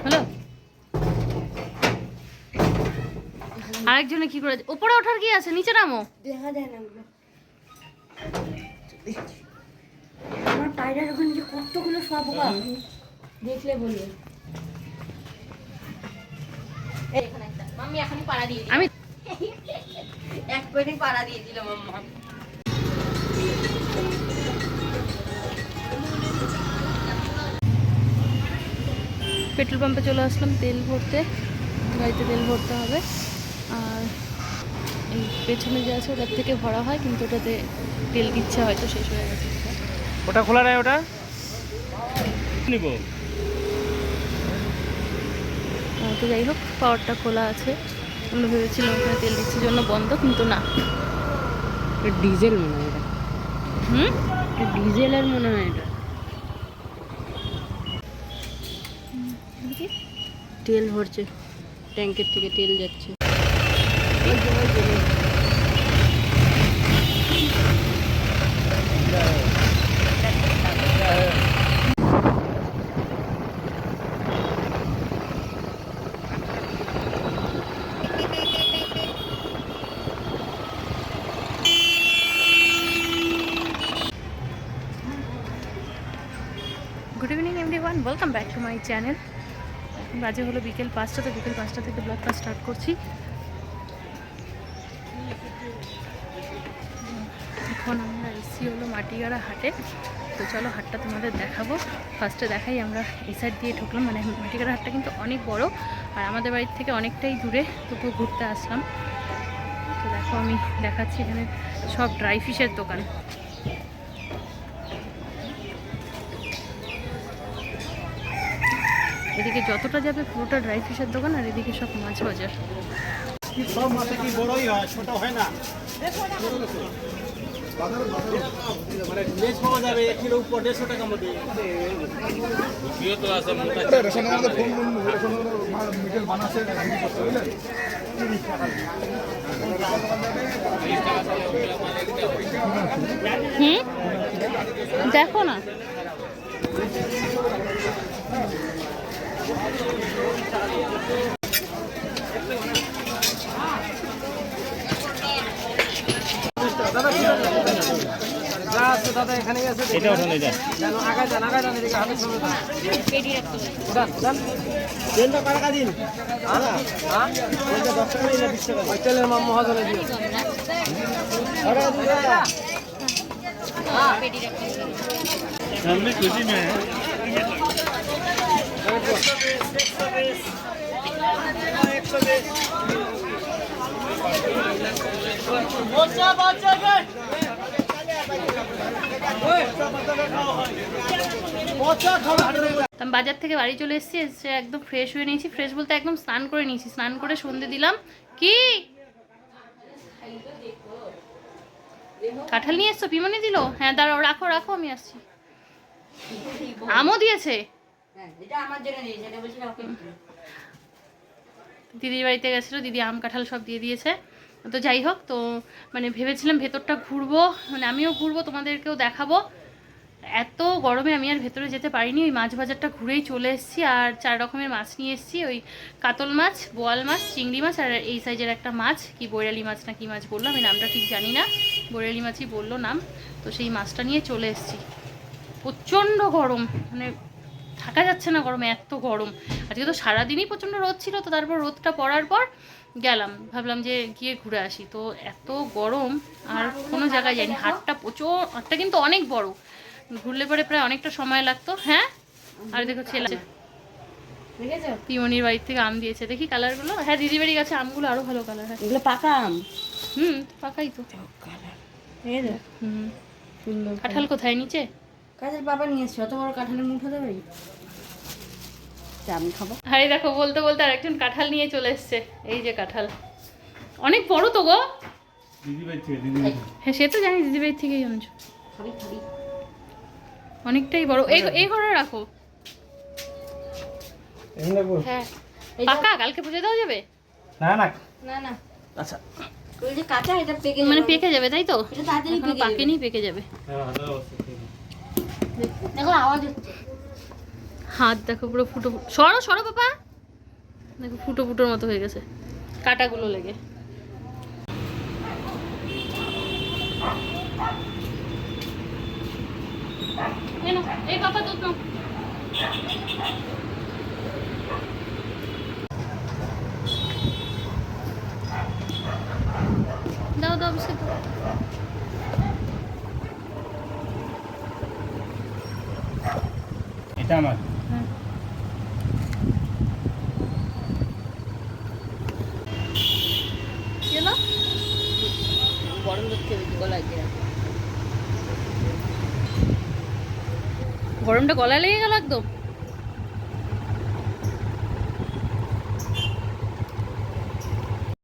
হলো। আরেকজনে কি করে উপরে ওঠার কি আছে, নিচে নামো। দেখা যায় না আমার পায়রার ওখানে যে কতগুলো সবকা দেখলে বলবে। আমি এক পেটে পাড়া দিয়ে দিল মাম্মা। পেট্রোল পাম্পে চলে আসলাম তেল ভরতে, গাড়িতে তেল ভরতে হবে। আর এই পেছনে যে আছে ওটার থেকে ভরা হয়, কিন্তু ওটাতে তেল দিচ্ছে হয়তো শেষ হয়ে গেছে। ওটা খোলা নাই, ওটা নিব। তো যাই হোক, পাওয়ারটা খোলা আছে। আমরা ভেবেছিলাম ওখানে তেল দিচ্ছে জন্য বন্ধ, কিন্তু না, ডিজেল মনে হয় এটা। ডিজেলের মনে হয় এটা। তেল ভরছে, ট্যাঙ্কের থেকে তেল যাচ্ছে। Good evening everyone, welcome back to my channel. বাজে হলো বিকেল 5টা, তো বিকেল 5টা থেকে ব্লগটা স্টার্ট করছি। এখন আমরা এসছি হলো মাটিগাড়া হাটে। তো চলো হাটটা তোমাদের দেখাবো। ফার্স্টে দেখাই, আমরা এই সাইড দিয়ে ঢুকলাম। মানে মাটিগাড়া হাটটা কিন্তু অনেক বড়, আর আমাদের বাড়ির থেকে অনেকটাই দূরে, তবুও ঘুরতে আসলাম। তো দেখো আমি দেখাচ্ছি, এখানে সব ড্রাই ফিশের দোকান। এদিকে যতটা যাবে পুরোটা ড্রাই ফিশের দোকান, আর এদিকে সব মাছ বাজার। সব মাছ কি বড়ই হয়, ছোট হয় না? মানে লেজ পাওয়া যাবে 1 কিলো উপর 150 টাকা মধ্যে। দেখো না, দাদা এখানে আছে, এটা ওখানে যায়। জানো আগায় যান, আগায় যান, এদিকে হাতে চলে যান। পেডি রাখতে যান, যান। তেলটা কাটা দিন। হ্যাঁ হ্যাঁ, তেলটা 10 টাকা না 20 টাকা। ওই তেলের মাম মহাজনে দিও। আরে দাদা, हां पेडी रखते हैं सामने खुशी में है। আমি বাজার থেকে বাড়ি চলে এসেছি, এসে একদম ফ্রেশ হয়ে নিয়েছি। ফ্রেশ বলতে একদম স্নান করে নিয়েছি। স্নান করে সন্ধে দিলাম। কি কাঁঠাল নিয়ে এসছো? পিমনি দিল? হ্যাঁ দাঁড়াও, রাখো রাখো, আমি আসছি। আমও দিয়েছে, দিদির বাড়িতে গেছিলো, দিদি আম কাঁঠাল সব দিয়ে দিয়েছে। তো যাই হোক, তো মানে ভেবেছিলাম ভেতরটা ঘুরবো, মানে আমিও ঘুরবো, তোমাদেরকেও দেখাবো। এত গরমে আমি আর ভেতরে যেতে পারিনি। ওই মাছ বাজারটা ঘুরেই চলে এসেছি। আর 4 রকমের মাছ নিয়ে এসেছি, ওই কাতল মাছ, বোয়াল মাছ, চিংড়ি মাছ, আর এই সাইজের একটা মাছ, কি বৈরালি মাছ না কি মাছ বললো, আমি নামটা ঠিক জানি না, বৈরালি মাছই বললো নাম। তো সেই মাছটা নিয়ে চলে এসেছি। প্রচণ্ড গরম, মানে থাকা যাচ্ছে না গরমে, এত গরম। আজকে তো সারাদিনই প্রচণ্ড রোদ ছিল। তো তারপর রোদটা পড়ার পর গেলাম, ভাবলাম যে গিয়ে ঘুরে আসি। তো এত গরম, আর কোনো জায়গায় যাইনি। হাটটা হাটটা কিন্তু অনেক বড়, ঘুরলে পরে প্রায় অনেকটা সময় লাগতো। হ্যাঁ, আর দেখো ছেলে পিমনির বাড়ির থেকে আম দিয়েছে, দেখি কালারগুলো। হ্যাঁ, দিদি বাড়ি গেছে, আমগুলো আরো ভালো কালার। হ্যাঁ এগুলো পাকা আম। পাকাই তো। সুন্দর কাঁঠাল কোথায়? নিচে? কাঁঠাল বাবা নিয়ে এসছে, অত বড় কাঁঠালের মুঠো দেবে? আমি খাবো। আরে দেখো, বলতে বলতে আরেকজন কাঁঠাল নিয়ে চলে এসছে। এই যে কাঁঠাল, অনেক বড় তো গো। হ্যাঁ সে তো জানি, দিদি বাড়ির থেকেই আনছো। অনেকটাই বড়। এই ঘরে রাখো। হ্যাঁ পাকা, কালকে পুজো দেওয়া যাবে? না না না না, আচ্ছা, ওই যে কাঁচা, এটা পেকে মানে পেকে যাবে, তাই তো? এটা তাড়াতাড়ি পেকে পাকেনি, পেকে যাবে। দেখো আওয়াজ হচ্ছে। হাত দেখো পুরো ফুটো সরো সরো বাবা, দেখো ফুটো ফুটোর মতো হয়ে গেছে কাটাগুলো লেগে। এই বাবা দুধ নাও। দাও দাও বিস্কুট দাও। এটা আমার হ্যাঁ কি হলো? গরম দুধ খেয়ে বেশি গলায় দিয়ে রাখো। গরমটা গলায় লেগে গেল একদম।